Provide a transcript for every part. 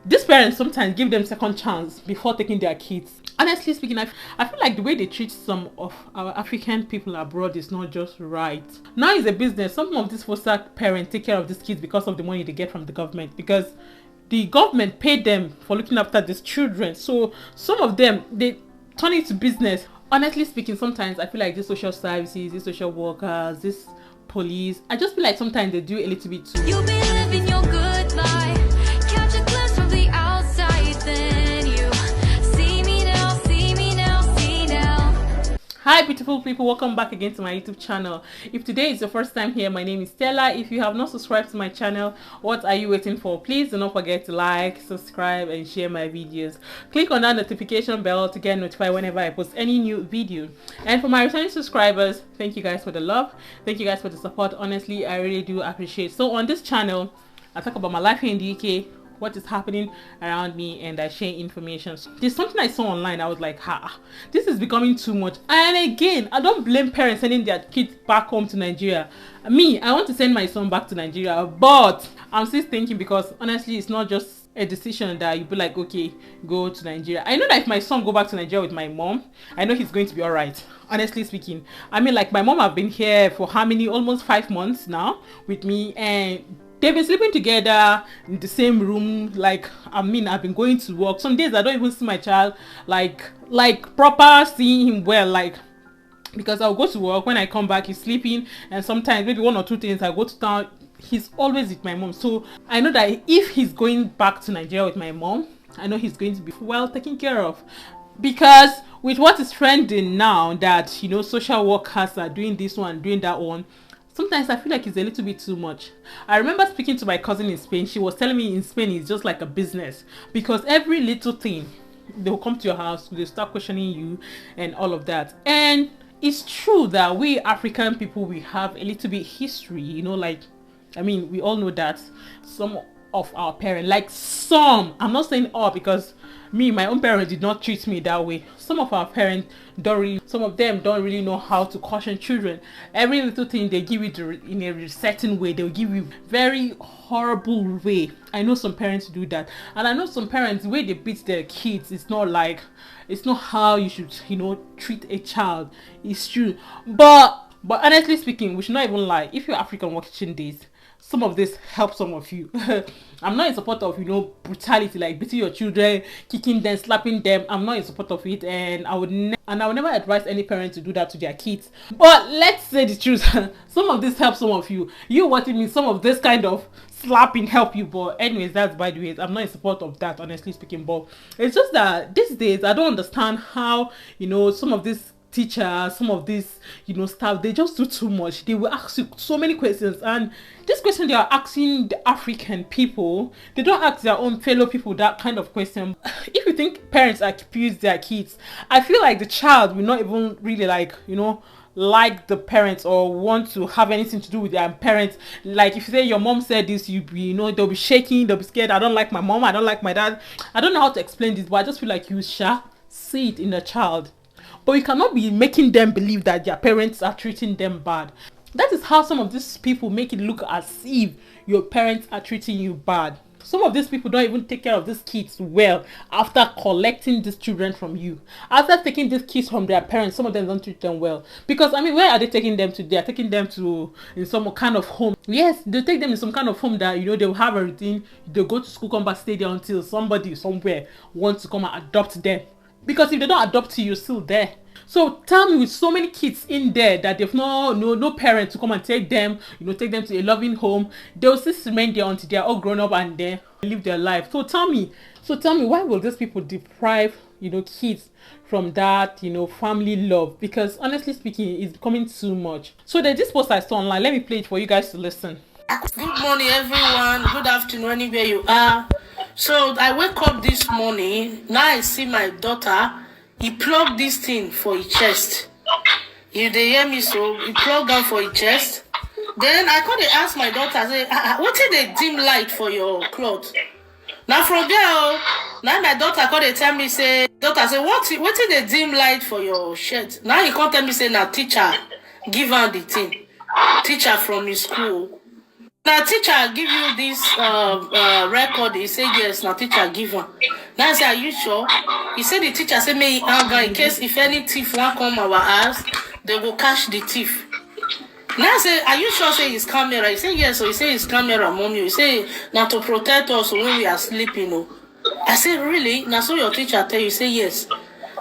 these parents sometimes give them second chance before taking their kids. Honestly speaking, I feel like the way they treat some of our African people abroad is not just right. Now it's a business. Some of these foster parents take care of these kids because of the money they get from the government, because the government paid them for looking after these children. So some of them, they turn it to business. Honestly speaking, sometimes I feel like these social services, these social workers, this police, I just feel like sometimes they do a little bit too. You'll be living your good life. Catch a glimpse from the outside, then you see me now, see me now, see now. Hi beautiful people, welcome back again to my YouTube channel. If today is your first time here, my name is Stella. If you have not subscribed to my channel, what are you waiting for? Please do not forget to like, subscribe and share my videos. Click on that notification bell to get notified whenever I post any new video. And for my returning subscribers, thank you guys for the love, thank you guys for the support. Honestly, I really do appreciate. So on this channel, I talk about my life here in the UK, what is happening around me, and I share information. So there's something I saw online, I was like, this is becoming too much. And again, I don't blame parents sending their kids back home to Nigeria. I want to send my son back to Nigeria, but I'm still thinking, because honestly, it's not just a decision that you be like, okay, go to Nigeria. I know that if my son go back to Nigeria with my mom, I know he's going to be all right. Honestly speaking, like my mom have been here for how many, almost 5 months now with me, and they've been sleeping together in the same room. Like, I've been going to work. Some days I don't even see my child like proper seeing him well, like, because I'll go to work, when I come back he's sleeping, and sometimes maybe 1 or 2 things I go to town, he's always with my mom. So I know that if he's going back to Nigeria with my mom, I know he's going to be well taken care of. Because with what is trending now, that social workers are doing this one, doing that one, sometimes I feel like it's a little bit too much. I remember speaking to my cousin in Spain. She was telling me in Spain it's just like a business, because every little thing, they'll come to your house, they'll start questioning you and all of that. And it's true that we African people, we have a little bit history, we all know that some of our parents, like some, I'm not saying all, because my own parents did not treat me that way. Some of our parents some of them don't really know how to caution children. Every little thing they give it in a certain way. They'll give you very horrible way. I know some parents do that, and I know some parents, the way they beat their kids, it's not how you should treat a child. It's true, but honestly speaking, we should not even lie. If you're African watching this, some of this helps some of you. I'm not in support of brutality, like beating your children, kicking them, slapping them. I'm not in support of it, and I would never advise any parent to do that to their kids. But let's say the truth, some of this helps some of you. You watching me, some of this kind of slapping help you. But anyways, that's by the way, I'm not in support of that, honestly speaking. But it's just that these days I don't understand how some of these teachers, some of these staff, they just do too much. They will ask you so many questions, and this question they are asking the African people, they don't ask their own fellow people that kind of question. If you think parents abuse their kids, I feel like the child will not even really like the parents, or want to have anything to do with their parents. Like if you say your mom said this, they'll be shaking, they'll be scared. I don't like my mom, I don't like my dad. I don't know how to explain this, but I just feel like you shall see it in the child. But you cannot be making them believe that their parents are treating them bad. That is how some of these people make it look as if your parents are treating you bad. Some of these people don't even take care of these kids well after collecting these children from you. After taking these kids from their parents, some of them don't treat them well. Because where are they taking them to? They are taking them to in some kind of home. Yes, they take them in some kind of home that they'll have a routine. They'll go to school, come back, stay there until somebody somewhere wants to come and adopt them. Because if they don't adopt you, you're still there. So tell me, with so many kids in there that they've no parents to come and take them, take them to a loving home, they'll still remain there until they're all grown up and they live their life. So tell me, why will these people deprive kids from that family love? Because honestly speaking, it's becoming too much. So there's this post I saw online. Let me play it for you guys to listen. Good morning, everyone. Good afternoon, anywhere you are. So I wake up this morning. Now I see my daughter. He plugged this thing for his chest. If they hear me, so he plugged down for his chest. Then I could ask my daughter, I say, what is the dim light for your clothes? Now from there, now my daughter could tell me, say, what is the dim light for your shirt? Now he can't tell me, say, now teacher, give her the thing. Teacher from his school. Now teacher give you this record. He say yes. Now teacher give him. Now I say, are you sure? He said the teacher say me hang in case if any thief want come our house, they will catch the thief. Now I say, are you sure? Say his camera. He say yes. So he say his camera, mommy. He say now to protect us when we are sleeping. Oh. I say really? Now so your teacher tell you? Say yes.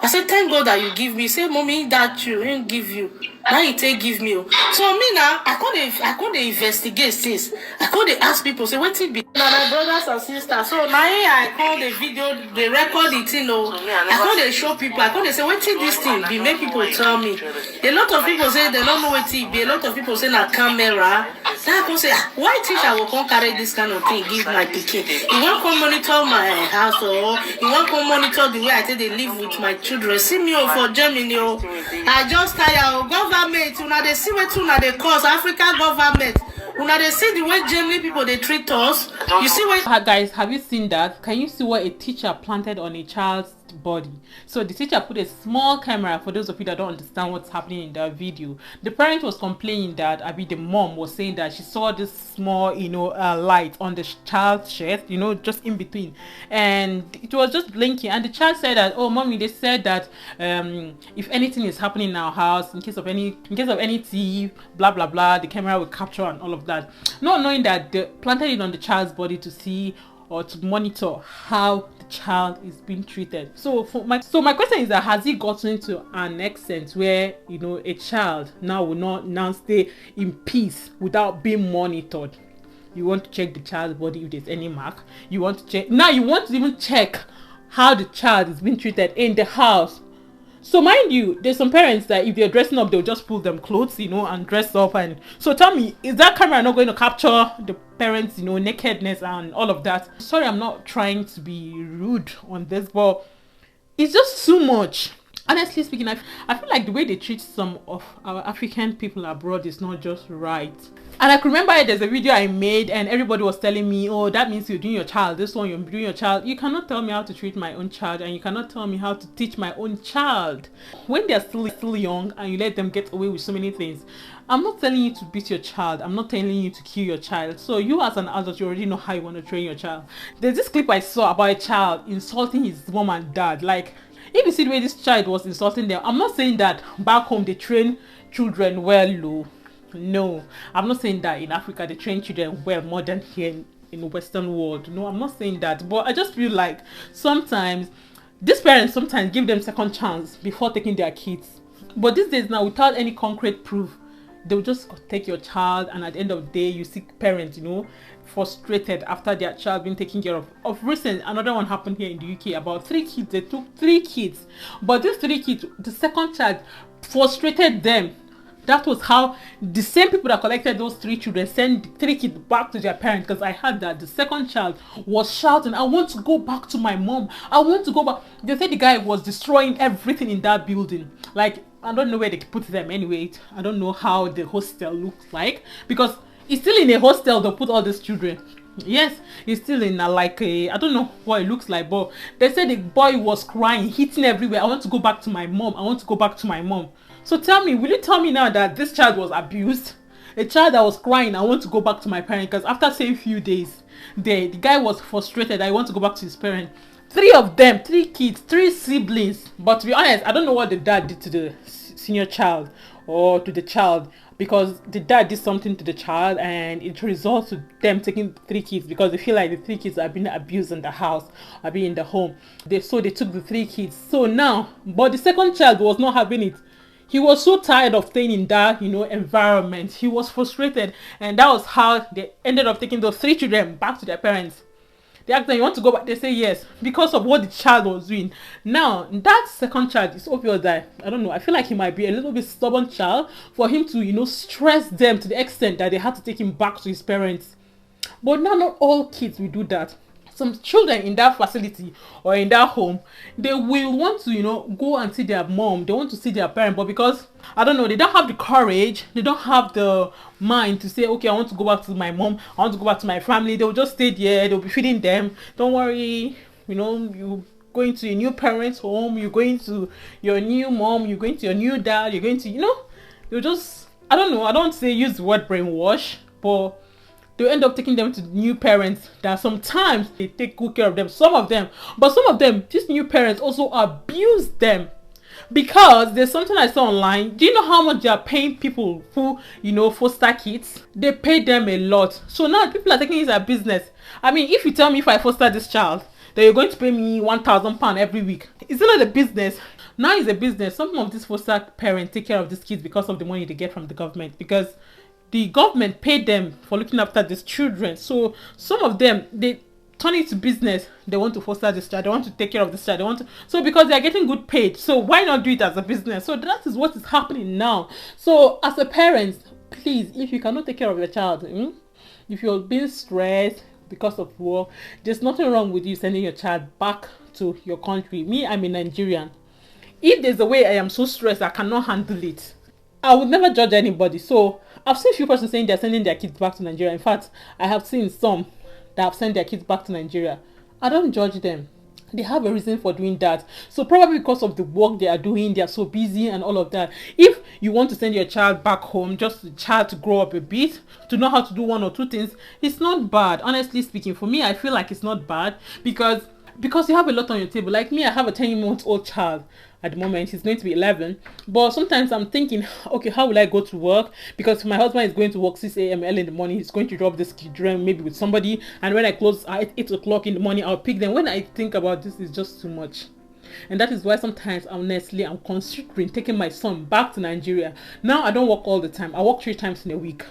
I said, thank God that you give me. Say, mommy, that you ain't give you. Now you take give me. So me now, I couldn't investigate things. I couldn't ask people, say, what it be? Now my brothers and sisters. So now I call the video, they record it, you know. I couldn't show people. I couldn't say, what it this thing be? Make people tell me. A lot of people say they don't know what it be. A lot of people say na camera. Then I can say, why teacher will come carry this kind of thing, give my pikin? He won't come monitor my house or he won't come monitor the way I say they live with my children. See me for Germany. I just tire government. Una they see what una they cause African government. Una they see the way Germany people they treat us. You see what guys, have you seen that? Can you see what a teacher planted on a child's body? So the teacher put a small camera. For those of you that don't understand what's happening in that video, the parent was complaining that the mom was saying that she saw this small light on the child's chest, just in between, and it was just blinking, and the child said that, oh mommy, they said that if anything is happening in our house, in case of any thief, blah blah blah, the camera will capture and all of that, not knowing that they planted it on the child's body to see or to monitor how the child is being treated. So my question is that, has it gotten to an extent where a child now will not now stay in peace without being monitored? You want to check the child's body if there's any mark. You want to check now. You want to even check how the child is being treated in the house. So mind you, there's some parents that if they're dressing up, they'll just pull them clothes, and dress up. And so tell me, is that camera not going to capture the parents, nakedness and all of that? Sorry, I'm not trying to be rude on this, but it's just too much. Honestly speaking, I feel like the way they treat some of our African people abroad is not just right. And I can remember there's a video I made and everybody was telling me, oh, that means you're doing your child this one, you're doing your child. You cannot tell me how to treat my own child, and you cannot tell me how to teach my own child. When they're still young and you let them get away with so many things, I'm not telling you to beat your child. I'm not telling you to kill your child. So you as an adult, you already know how you want to train your child. There's this clip I saw about a child insulting his mom and dad. Like, if you see the way this child was insulting them, I'm not saying that back home they train children well. No, I'm not saying that in Africa they train children well more than here in the Western world. No, I'm not saying that. But I just feel like sometimes these parents sometimes give them second chance before taking their kids. But these days now, without any concrete proof, they'll just take your child, and at the end of the day, you see parents, frustrated after their child being taken care of. Of recent, another one happened here in the UK about 3 kids. They took 3 kids, but these 3 kids, the second child frustrated them. That was how the same people that collected those 3 children sent 3 kids back to their parents, because I heard that the second child was shouting, I want to go back to my mom. I want to go back. They said the guy was destroying everything in that building. Like, I don't know where they put them anyway. I don't know how the hostel looks like, because it's still in a hostel they put all these children. Yes, it's still in I don't know what it looks like, but they said the boy was crying, hitting everywhere. I want to go back to my mom. I want to go back to my mom. So tell me, will you tell me now that this child was abused? A child that was crying, I want to go back to my parent, because after saying a few days, the guy was frustrated. I want to go back to his parent. 3 of them, 3 kids, 3 siblings. But to be honest, I don't know what the dad did to the senior child or to the child, because the dad did something to the child and it results to them taking 3 kids, because they feel like the 3 kids are being abused in the house, are being in the home. So they took the 3 kids. So now, but the second child was not having it. He was so tired of staying in that, environment. He was frustrated, and that was how they ended up taking those 3 children back to their parents. They asked them, you want to go back? They say yes, because of what the child was doing. Now, that second child is obvious that, I don't know, I feel like he might be a little bit stubborn child for him to, stress them to the extent that they had to take him back to his parents. But now, not all kids will do that. Some children in that facility or in that home, they will want to, go and see their mom. They want to see their parent, but because, I don't know, they don't have the courage, they don't have the mind to say, okay, I want to go back to my mom, I want to go back to my family. They'll just stay there, they'll be feeding them. Don't worry, you going to your new parents' home, you're going to your new mom, you're going to your new dad, you're going to, you'll just, I don't know, I don't say use the word brainwash, but They'll end up taking them to new parents that sometimes they take good care of them, some of them, but some of them, these new parents also abuse them. Because there's something I saw online. Do you know how much they are paying people who, foster kids? They pay them a lot. So now people are taking it as a business. I mean, if you tell me if I foster this child, that you're going to pay me £1,000 every week, it's not a business. Now it's a business. Some of these foster parents take care of these kids because of the money they get from the government. Because the government paid them for looking after these children. So some of them, they turn it to business. They want to foster this child, they want to take care of this child, so because they are getting good paid, so why not do it as a business? So that is what is happening now. So as a parent, please, if you cannot take care of your child, if you're being stressed because of work, there's nothing wrong with you sending your child back to your country. Me, I'm a Nigerian. If there's a way I am so stressed I cannot handle it, I would never judge anybody. So I've seen a few persons saying they're sending their kids back to Nigeria. In fact, I have seen some that have sent their kids back to Nigeria. I don't judge them. They have a reason for doing that. So probably because of the work they are doing, they are so busy and all of that. If you want to send your child back home, just the child to grow up a bit, to know how to do one or two things, it's not bad. Honestly speaking, for me, I feel like it's not bad because you have a lot on your table. Like me, I have a 10-month-old child at the moment. He's going to be 11. But sometimes I'm thinking, okay, how will I go to work? Because my husband is going to work 6 a.m. early in the morning. He's going to drop this children maybe with somebody. And when I close at 8 o'clock in the morning, I'll pick them. When I think about this, it's just too much. And that is why sometimes, honestly, I'm considering taking my son back to Nigeria. Now, I don't work all the time. I work 3 times in a week.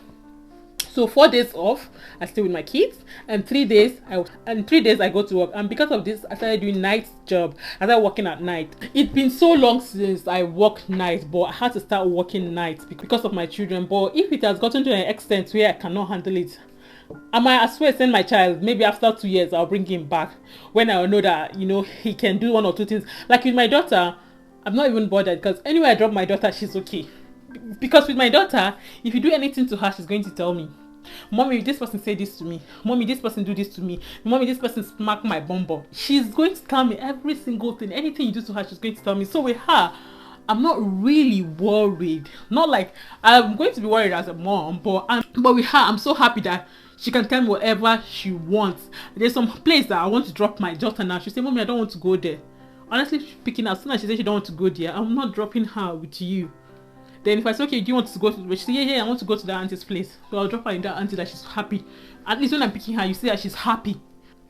So 4 days off, I stay with my kids, and 3 days I go to work. And because of this, I started doing night job. I started working at night. It's been so long since I worked nights, but I had to start working nights because of my children. But if it has gotten to an extent where I cannot handle it, I might as well send my child. Maybe after 2 years, I'll bring him back when I know that he can do 1 or 2 things. Like with my daughter, I'm not even bothered because anywhere I drop my daughter, she's okay. Because with my daughter, if you do anything to her, she's going to tell me, "Mommy, this person said this to me. Mommy, this person do this to me. Mommy, this person smacked my bum." She's going to tell me every single thing. Anything you do to her, she's going to tell me. So with her, I'm not really worried. Not like I'm going to be worried as a mom, but with her, I'm so happy that she can tell me whatever she wants. There's some place that I want to drop my daughter now. She say, "Mommy, I don't want to go there." Honestly speaking, as soon as she says she don't want to go there, I'm not dropping her with you. Then if I say, "Okay, do you want to go to," she say, yeah, I want to go to that auntie's place. So I'll drop her in that auntie that she's happy. At least when I'm picking her, you see that she's happy.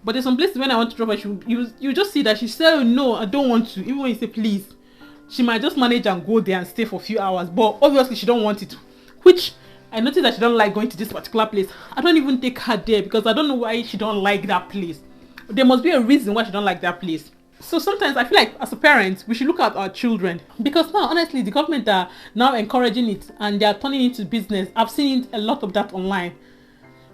But there's some places when I want to drop her, you just see that she said, "Oh, no, I don't want to." Even when you say please, she might just manage and go there and stay for a few hours. But obviously she don't want it. Which I noticed that she don't like going to this particular place. I don't even take her there because I don't know why she don't like that place. There must be a reason why she don't like that place. So sometimes I feel like as a parent, we should look at our children. Because now, honestly, the government are now encouraging it and they are turning it into business. I've seen a lot of that online.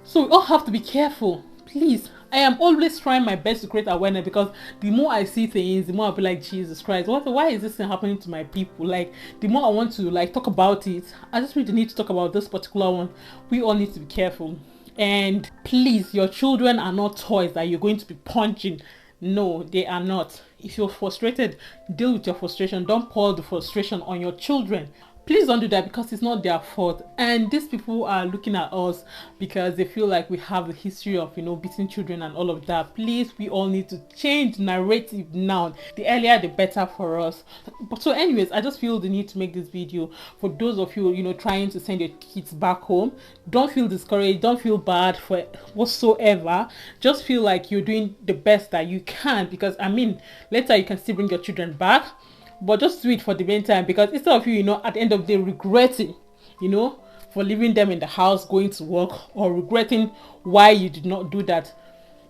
So we all have to be careful. Please, I am always trying my best to create awareness because the more I see things, the more I'll be like, Jesus Christ, why is this thing happening to my people? Like, the more I want to talk about it, I just really need to talk about this particular one. We all need to be careful. And please, your children are not toys that you're going to be punching. No, they are not. If you're frustrated, deal with your frustration. Don't pour the frustration on your children. Please don't do that because it's not their fault. And these people are looking at us because they feel like we have a history of, beating children and all of that. Please, we all need to change narrative now. The earlier, the better for us. But so anyways, I just feel the need to make this video for those of you, trying to send your kids back home. Don't feel discouraged. Don't feel bad for whatsoever. Just feel like you're doing the best that you can because, later you can still bring your children back. But just do it for the meantime because instead of you, at the end of the day regretting, for leaving them in the house, going to work, or regretting why you did not do that,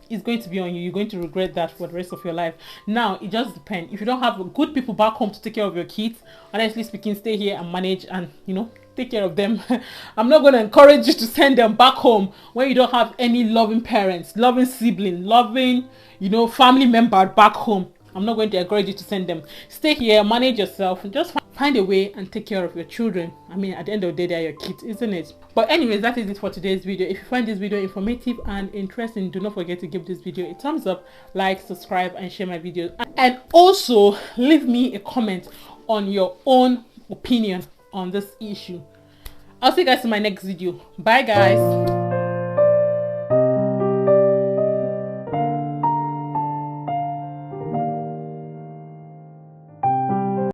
it's going to be on you. You're going to regret that for the rest of your life. Now, it just depends. If you don't have good people back home to take care of your kids, honestly speaking, stay here and manage and, take care of them. I'm not going to encourage you to send them back home when you don't have any loving parents, loving sibling, loving, family member back home. I'm not going to encourage you to send them. Stay here, manage yourself, and just find a way and take care of your children. At the end of the day, they're your kids, isn't it? But anyways, that is it for today's video. If you find this video informative and interesting, do not forget to give this video a thumbs up, like, subscribe, and share my videos. And also, leave me a comment on your own opinion on this issue. I'll see you guys in my next video. Bye, guys.